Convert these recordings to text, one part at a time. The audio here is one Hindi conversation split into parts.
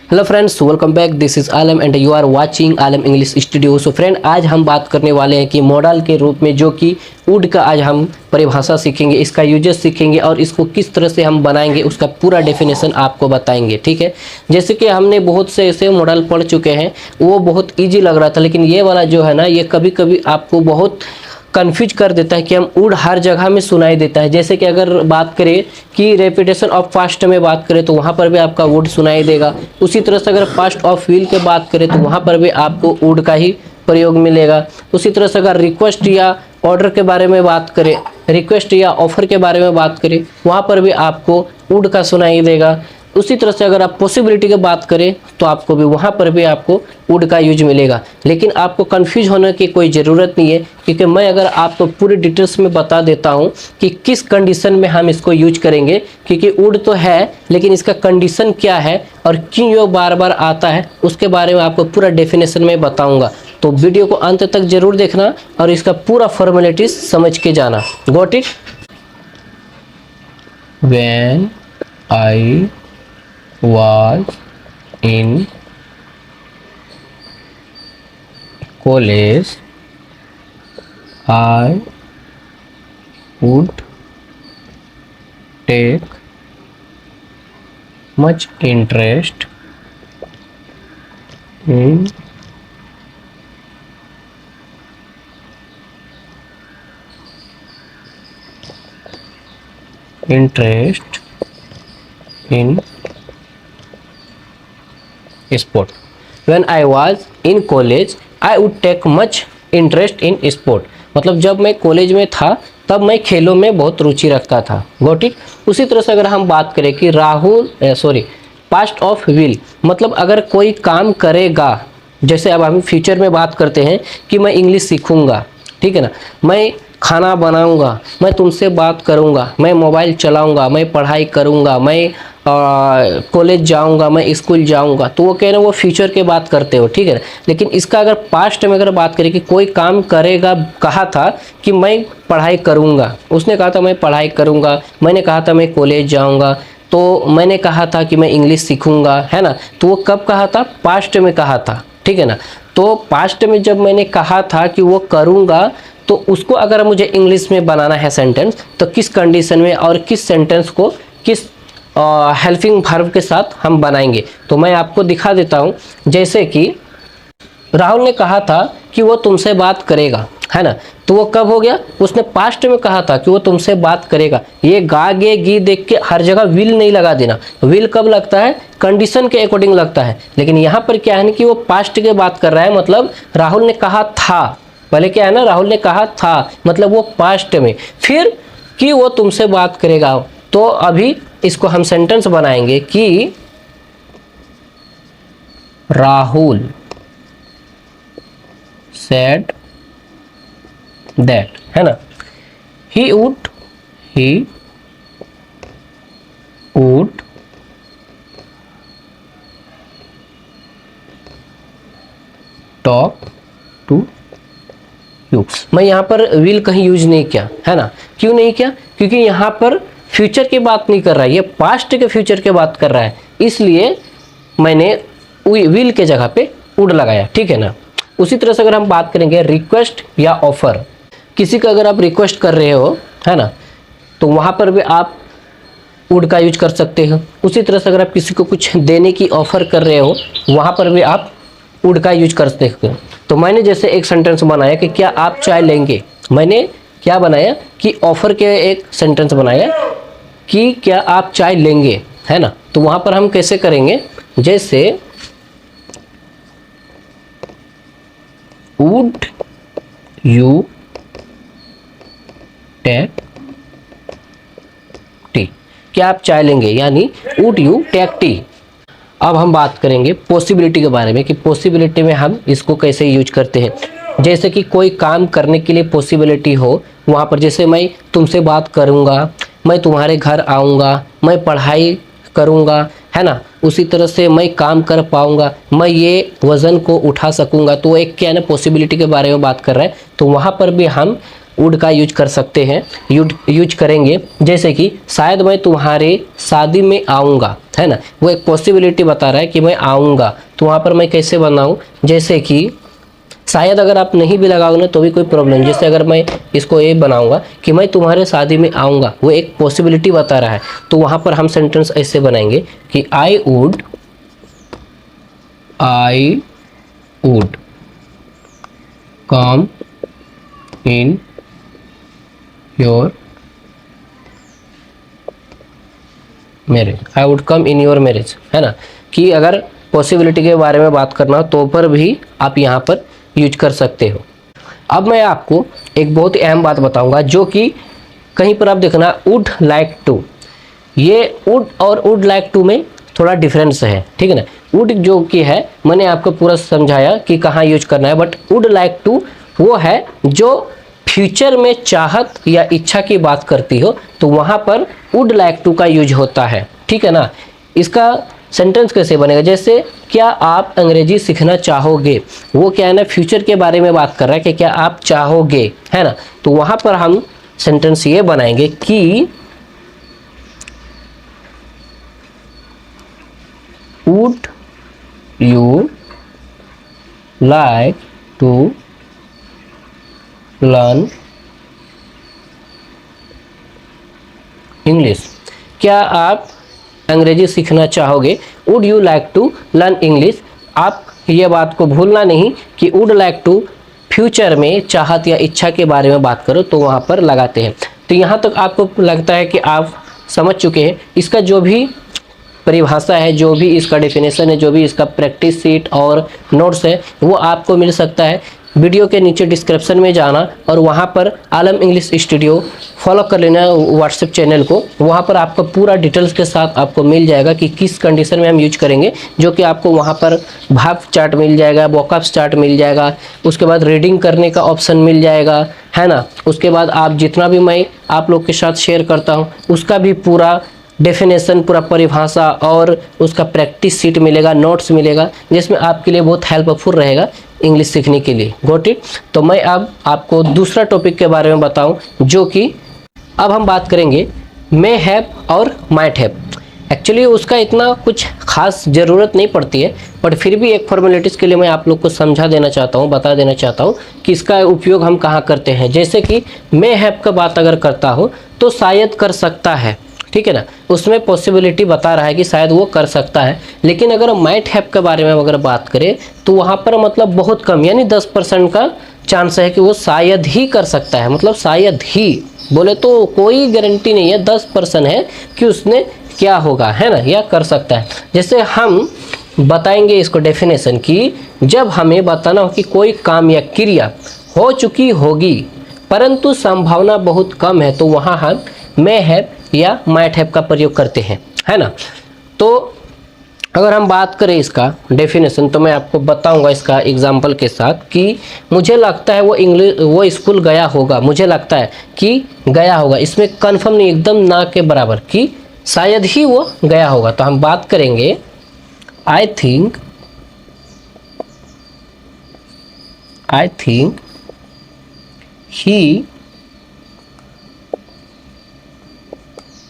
Hello friends, welcome back. This is Alam and you are watching Alam English studio. So friend, आज हम बात करने वाले हैं कि मॉडल के रूप में जो कि वुड का आज हम परिभाषा सीखेंगे, इसका यूजेस सीखेंगे और इसको किस तरह से हम बनाएंगे उसका पूरा डेफिनेशन आपको बताएंगे। ठीक है, जैसे कि हमने बहुत से ऐसे मॉडल पढ़ चुके हैं, वो बहुत ईजी लग रहा था, लेकिन ये वाला जो है ना, ये कभी कभी आपको बहुत कन्फ्यूज कर देता है कि हम वुड हर जगह में सुनाई देता है। जैसे कि अगर बात करें कि रेपिटेशन ऑफ पास्ट में बात करें तो वहाँ पर भी आपका वुड सुनाई देगा। उसी तरह से अगर पास्ट ऑफ विल के बात करें तो वहाँ पर भी आपको वुड का ही प्रयोग मिलेगा। उसी तरह से अगर रिक्वेस्ट या ऑर्डर के बारे में बात करें, रिक्वेस्ट या ऑफर के बारे में बात करें, वहाँ पर भी आपको वुड का सुनाई देगा। उसी तरह से अगर आप पॉसिबिलिटी की बात करें तो आपको भी वहाँ पर भी आपको वुड का यूज मिलेगा। लेकिन आपको कंफ्यूज होने की कोई ज़रूरत नहीं है, क्योंकि मैं अगर आपको पूरी डिटेल्स में बता देता हूँ कि किस कंडीशन में हम इसको यूज करेंगे। क्योंकि वुड तो है, लेकिन इसका कंडीशन क्या है और क्यों ये बार बार आता है, उसके बारे में आपको पूरा डेफिनेशन में बताऊँगा। तो वीडियो को अंत तक जरूर देखना और इसका पूरा फॉर्मेलिटीज समझ के जाना। Got it? When I was in college, I would take much interest in sport. When I was in college, I would take much interest in sport. मतलब जब मैं कॉलेज में था तब मैं खेलों में बहुत रुचि रखता था। Got it? उसी तरह से अगर हम बात करें कि पास्ट ऑफ विल, मतलब अगर कोई काम करेगा, जैसे अब हम फ्यूचर में बात करते हैं कि मैं इंग्लिश सीखूंगा, ठीक है ना, मैं खाना बनाऊंगा, मैं तुमसे बात करूंगा, मैं मोबाइल चलाऊंगा, मैं पढ़ाई करूंगा, मैं कॉलेज जाऊंगा, मैं स्कूल जाऊंगा, तो वो कह रहे हैं वो फ्यूचर के बात करते हो, ठीक है ना। लेकिन इसका अगर पास्ट में अगर बात करें कि कोई काम करेगा, कहा था कि मैं पढ़ाई करूंगा, उसने कहा था मैं पढ़ाई करूंगा, मैंने कहा था मैं कॉलेज जाऊंगा, तो मैंने कहा था कि मैं इंग्लिश सीखूंगा, है ना। तो वो कब कहा था? पास्ट में कहा था, ठीक है ना। तो पास्ट में जब मैंने कहा था कि वो करूंगा, तो उसको अगर मुझे इंग्लिश में बनाना है सेंटेंस, तो किस कंडीशन में और किस सेंटेंस को किस हेल्पिंग वर्ब के साथ हम बनाएंगे, तो मैं आपको दिखा देता हूं। जैसे कि राहुल ने कहा था कि वो तुमसे बात करेगा, है ना, तो वो कब हो गया? उसने पास्ट में कहा था कि वो तुमसे बात करेगा। ये गा गे गी देख के हर जगह विल नहीं लगा देना। विल कब लगता है? कंडीशन के अकॉर्डिंग लगता है। लेकिन यहाँ पर क्या है ना कि वो पास्ट की बात कर रहा है, मतलब राहुल ने कहा था। पहले क्या है ना, राहुल ने कहा था, मतलब वो पास्ट में, फिर कि वो तुमसे बात करेगा। तो अभी इसको हम सेंटेंस बनाएंगे कि राहुल सेड दैट, है ना, he would talk to you. मैं यहाँ पर विल कहीं यूज नहीं किया, है ना। क्यों नहीं किया? क्योंकि यहाँ पर फ्यूचर की बात नहीं कर रहा है, ये पास्ट के फ्यूचर की बात कर रहा है, इसलिए मैंने विल के जगह पे वुड लगाया, ठीक है ना। उसी तरह से अगर हम बात करेंगे रिक्वेस्ट या ऑफर, किसी का अगर आप रिक्वेस्ट कर रहे हो, है ना, तो वहाँ पर भी आप वुड का यूज कर सकते हो। उसी तरह से अगर आप किसी को कुछ देने की ऑफर कर रहे हो, वहाँ पर भी आप वुड का यूज कर सकते हो। तो मैंने जैसे एक सेंटेंस बनाया कि क्या आप चाय लेंगे, मैंने क्या बनाया कि ऑफर के एक सेंटेंस बनाया कि क्या आप चाय लेंगे, है ना। तो वहाँ पर हम कैसे करेंगे? जैसे वुड यू टेक टी, क्या आप चाय लेंगे, यानी वुड यू टेक टी। अब हम बात करेंगे पॉसिबिलिटी के बारे में कि पॉसिबिलिटी में हम इसको कैसे यूज करते हैं। जैसे कि कोई काम करने के लिए पॉसिबिलिटी हो, वहाँ पर जैसे मैं तुमसे बात करूँगा, मैं तुम्हारे घर आऊँगा, मैं पढ़ाई करूँगा, है ना। उसी तरह से मैं काम कर पाऊँगा, मैं ये वज़न को उठा सकूँगा, तो एक क्या है ना, पॉसिबिलिटी के बारे में बात कर रहे हैं। तो वहाँ पर भी हम वुड का यूज कर सकते हैं, यूज करेंगे। जैसे कि शायद मैं तुम्हारे शादी में आऊँगा, है ना, वो एक पॉसिबिलिटी बता रहा है कि मैं आऊँगा, तो वहाँ पर मैं कैसे बनाऊँ, जैसे कि शायद अगर आप नहीं भी लगाओगे ना तो भी कोई प्रॉब्लम। जैसे अगर मैं इसको ये बनाऊंगा कि मैं तुम्हारे शादी में आऊँगा, वो एक पॉसिबिलिटी बता रहा है, तो वहाँ पर हम सेंटेंस ऐसे बनाएंगे कि I would come in your marriage, I would come in your marriage, है ना, कि अगर पॉसिबिलिटी के बारे में बात करना तो पर भी आप यहाँ पर यूज कर सकते हो। अब मैं आपको एक बहुत ही अहम बात बताऊंगा, जो कि कहीं पर आप देखना वुड लाइक टू, ये वुड और वुड लाइक टू में थोड़ा डिफरेंस है, ठीक है ना। वुड जो कि है मैंने आपको पूरा समझाया कि कहाँ यूज करना है, बट वुड लाइक टू वो है जो फ्यूचर में चाहत या इच्छा की बात करती हो, तो वहाँ पर वुड लाइक टू का यूज होता है, ठीक है ना। इसका सेंटेंस कैसे बनेगा, जैसे क्या आप अंग्रेजी सीखना चाहोगे, वो क्या है ना फ्यूचर के बारे में बात कर रहा है कि क्या आप चाहोगे, है ना, तो वहाँ पर हम सेंटेंस ये बनाएंगे कि would you like to learn English, क्या आप अंग्रेजी सीखना चाहोगे, would you like to learn English. आप ये बात को भूलना नहीं कि वुड लाइक टू फ्यूचर में चाहत या इच्छा के बारे में बात करो तो वहाँ पर लगाते हैं। तो यहाँ तक आपको लगता है कि आप समझ चुके हैं। इसका जो भी परिभाषा है, जो भी इसका डेफिनेशन है, जो भी इसका प्रैक्टिस सीट और नोट्स है, वो आपको मिल सकता है। वीडियो के नीचे डिस्क्रिप्शन में जाना और वहाँ पर आलम इंग्लिश स्टूडियो फॉलो कर लेना व्हाट्सएप चैनल को, वहाँ पर आपको पूरा डिटेल्स के साथ आपको मिल जाएगा कि किस कंडीशन में हम यूज करेंगे, जो कि आपको वहाँ पर भाव चार्ट मिल जाएगा, वॉकअप चार्ट मिल जाएगा, उसके बाद रीडिंग करने का ऑप्शन मिल जाएगा, है ना। उसके बाद आप जितना भी मैं आप लोग के साथ शेयर करता हूँ उसका भी पूरा डेफिनेशन, पूरा परिभाषा और उसका प्रैक्टिस सीट मिलेगा, नोट्स मिलेगा, जिसमें आपके लिए बहुत हेल्पफुल रहेगा इंग्लिश सीखने के लिए। Got it. तो मैं अब आपको दूसरा टॉपिक के बारे में बताऊं, जो कि अब हम बात करेंगे मे हैव और माइट हैव। एक्चुअली उसका इतना कुछ खास ज़रूरत नहीं पड़ती है, बट फिर भी एक फॉर्मेलिटीज़ के लिए मैं आप लोग को समझा देना चाहता हूँ, बता देना चाहता हूँ कि इसका उपयोग हम कहाँ करते हैं। जैसे कि मे हैव का बात अगर करता हो तो शायद कर सकता है, ठीक है ना, उसमें पॉसिबिलिटी बता रहा है कि शायद वो कर सकता है। लेकिन अगर माइट हैव के बारे में अगर बात करें तो वहाँ पर मतलब बहुत कम, यानी 10% का चांस है कि वो शायद ही कर सकता है। मतलब शायद ही बोले तो कोई गारंटी नहीं है, 10% है कि उसने क्या होगा, है ना, या कर सकता है। जैसे हम बताएंगे इसको डेफिनेशन की, जब हमें बताना हो कि कोई काम या क्रिया हो चुकी होगी परंतु संभावना बहुत कम है, तो वहाँ हम मे हैव या माइट हैव का प्रयोग करते हैं, है ना। तो अगर हम बात करें इसका डेफिनेशन तो मैं आपको बताऊंगा इसका एग्जांपल के साथ कि मुझे लगता है वो स्कूल गया होगा, मुझे लगता है कि गया होगा, इसमें कंफर्म नहीं, एकदम ना के बराबर कि शायद ही वो गया होगा। तो हम बात करेंगे आई think he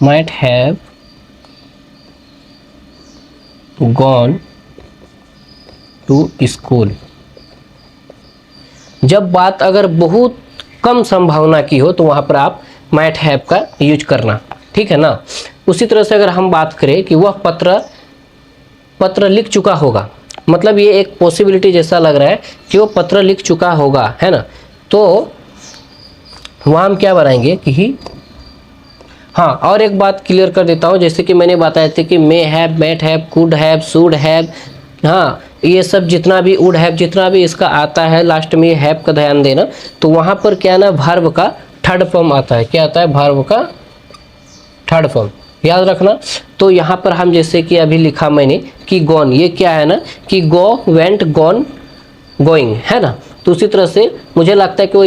might have gone to school। जब बात अगर बहुत कम संभावना की हो तो वहाँ पर आप might have का यूज करना, ठीक है ना। उसी तरह से अगर हम बात करें कि वह पत्र लिख चुका होगा, मतलब ये एक पॉसिबिलिटी जैसा लग रहा है कि वो पत्र लिख चुका होगा, है ना, तो वहाँ हम क्या बनाएंगे कि ही। हाँ, और एक बात क्लियर कर देता हूँ, जैसे कि मैंने बताया था कि may have, might have, could have, should have, हाँ ये सब जितना भी वुड हैव, जितना भी इसका आता है लास्ट में हैव का ध्यान देना। तो वहाँ पर क्या ना वर्ब का थर्ड फॉर्म आता है, क्या आता है, वर्ब का थर्ड फॉर्म, याद रखना। तो यहाँ पर हम जैसे कि अभी लिखा मैंने कि गॉन, ये क्या है ना कि गो, वेंट, गॉन, गोइंग, है ना। तो उसी तरह से मुझे लगता है कि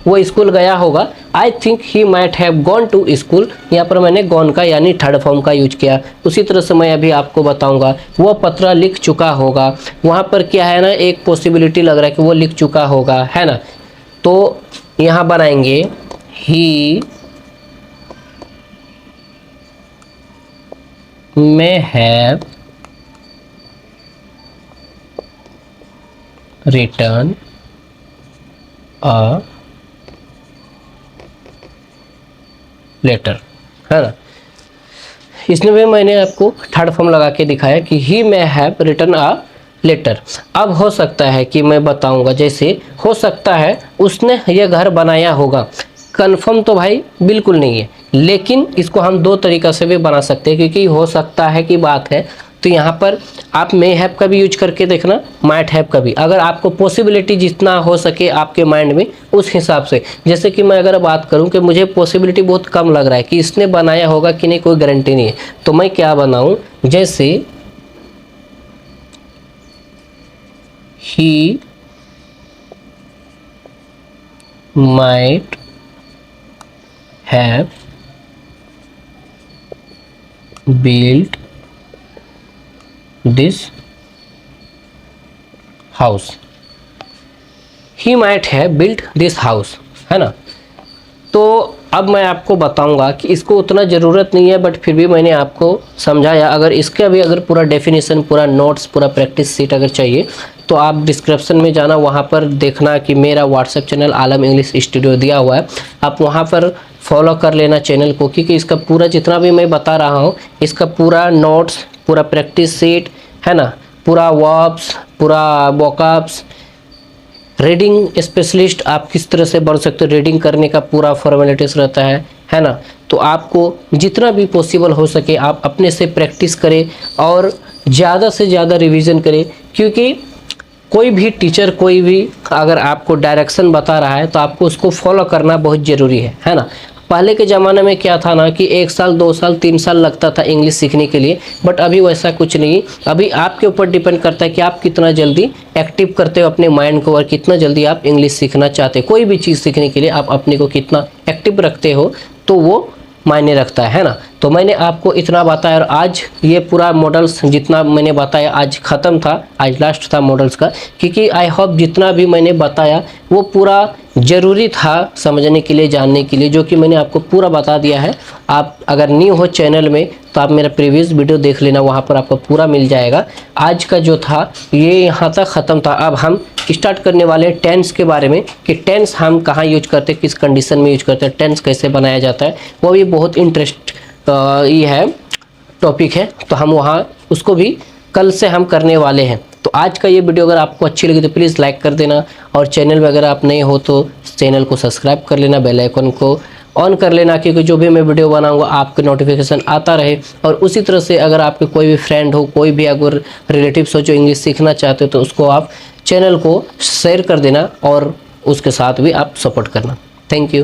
वो स्कूल गया होगा, I think he might have gone to school, यहाँ पर मैंने गॉन का यानी थर्ड फॉर्म का यूज किया। उसी तरह से मैं अभी आपको बताऊंगा वो पत्र लिख चुका होगा, वहाँ पर क्या है ना एक पॉसिबिलिटी लग रहा है कि वो लिख चुका होगा, है ना। तो यहाँ बनाएंगे he may have return a letter, है ना। इसमें भी मैंने आपको थर्ड फॉर्म लगा के दिखाया कि he may have return a letter. अब हो सकता है कि मैं बताऊंगा, जैसे हो सकता है उसने ये घर बनाया होगा, कन्फर्म तो भाई बिल्कुल नहीं है, लेकिन इसको हम दो तरीक़ा से भी बना सकते हैं, क्योंकि हो सकता है कि बात है। तो यहाँ पर आप मे हैव का भी यूज करके देखना, माइट हैव का भी, अगर आपको पॉसिबिलिटी जितना हो सके आपके माइंड में उस हिसाब से। जैसे कि मैं अगर बात करूं कि मुझे पॉसिबिलिटी बहुत कम लग रहा है कि इसने बनाया होगा कि नहीं, कोई गारंटी नहीं है, तो मैं क्या बनाऊं, जैसे ही might have built this house, he might have built this house, है ना। तो अब मैं आपको बताऊंगा कि इसको उतना ज़रूरत नहीं है, बट फिर भी मैंने आपको समझाया। अगर इसका भी अगर पूरा डेफिनेशन, पूरा नोट्स, पूरा प्रैक्टिस सीट अगर चाहिए तो आप डिस्क्रिप्शन में जाना, वहाँ पर देखना कि मेरा व्हाट्सएप चैनल आलम इंग्लिश स्टूडियो दिया हुआ है, आप वहाँ पर फॉलो कर लेना चैनल को, क्योंकि इसका पूरा जितना भी मैं बता रहा हूँ, इसका पूरा नोट्स, पूरा प्रैक्टिस सीट, है ना, पूरा वर्ब्स, पूरा वोकैब्स, रीडिंग स्पेशलिस्ट आप किस तरह से बन सकते हो, रीडिंग करने का पूरा फॉर्मेलिटीज़ रहता है ना। तो आपको जितना भी पॉसिबल हो सके आप अपने से प्रैक्टिस करें और ज़्यादा से ज़्यादा रिवीजन करें, क्योंकि कोई भी टीचर, कोई भी अगर आपको डायरेक्शन बता रहा है तो आपको उसको फॉलो करना बहुत ज़रूरी है ना। पहले के ज़माने में क्या था ना कि 1 साल 2 साल 3 साल लगता था इंग्लिश सीखने के लिए, बट अभी वैसा कुछ नहीं। अभी आपके ऊपर डिपेंड करता है कि आप कितना जल्दी एक्टिव करते हो अपने माइंड को और कितना जल्दी आप इंग्लिश सीखना चाहते हो। कोई भी चीज़ सीखने के लिए आप अपने को कितना एक्टिव रखते हो तो वो मायने रखता है ना। तो मैंने आपको इतना बताया, और आज ये पूरा मॉडल्स जितना मैंने बताया आज ख़त्म था, आज लास्ट था मॉडल्स का, क्योंकि आई होप जितना भी मैंने बताया वो पूरा ज़रूरी था समझने के लिए, जानने के लिए, जो कि मैंने आपको पूरा बता दिया है। आप अगर न्यू हो चैनल में तो आप मेरा प्रीवियस वीडियो देख लेना, वहाँ पर आपको पूरा मिल जाएगा। आज का जो था ये यहाँ तक ख़त्म था। अब हम स्टार्ट करने वाले हैं टेंस के बारे में, कि टेंस हम कहाँ यूज करते हैं, किस कंडीशन में यूज करते हैं, टेंस कैसे बनाया जाता है, वो भी बहुत इंटरेस्ट ये है टॉपिक है। तो हम वहाँ उसको भी कल से हम करने वाले हैं। तो आज का ये वीडियो अगर आपको अच्छी लगी तो प्लीज़ लाइक कर देना, और चैनल में अगर आप नए हो तो चैनल को सब्सक्राइब कर लेना, बेल आइकन को ऑन कर लेना, क्योंकि जो भी मैं वीडियो बनाऊंगा आपके नोटिफिकेशन आता रहे। और उसी तरह से अगर आपके कोई भी फ्रेंड हो, कोई भी अगर रिलेटिव्स हो जो इंग्लिश सीखना चाहते हो, तो उसको आप चैनल को शेयर कर देना और उसके साथ भी आप सपोर्ट करना। Thank you.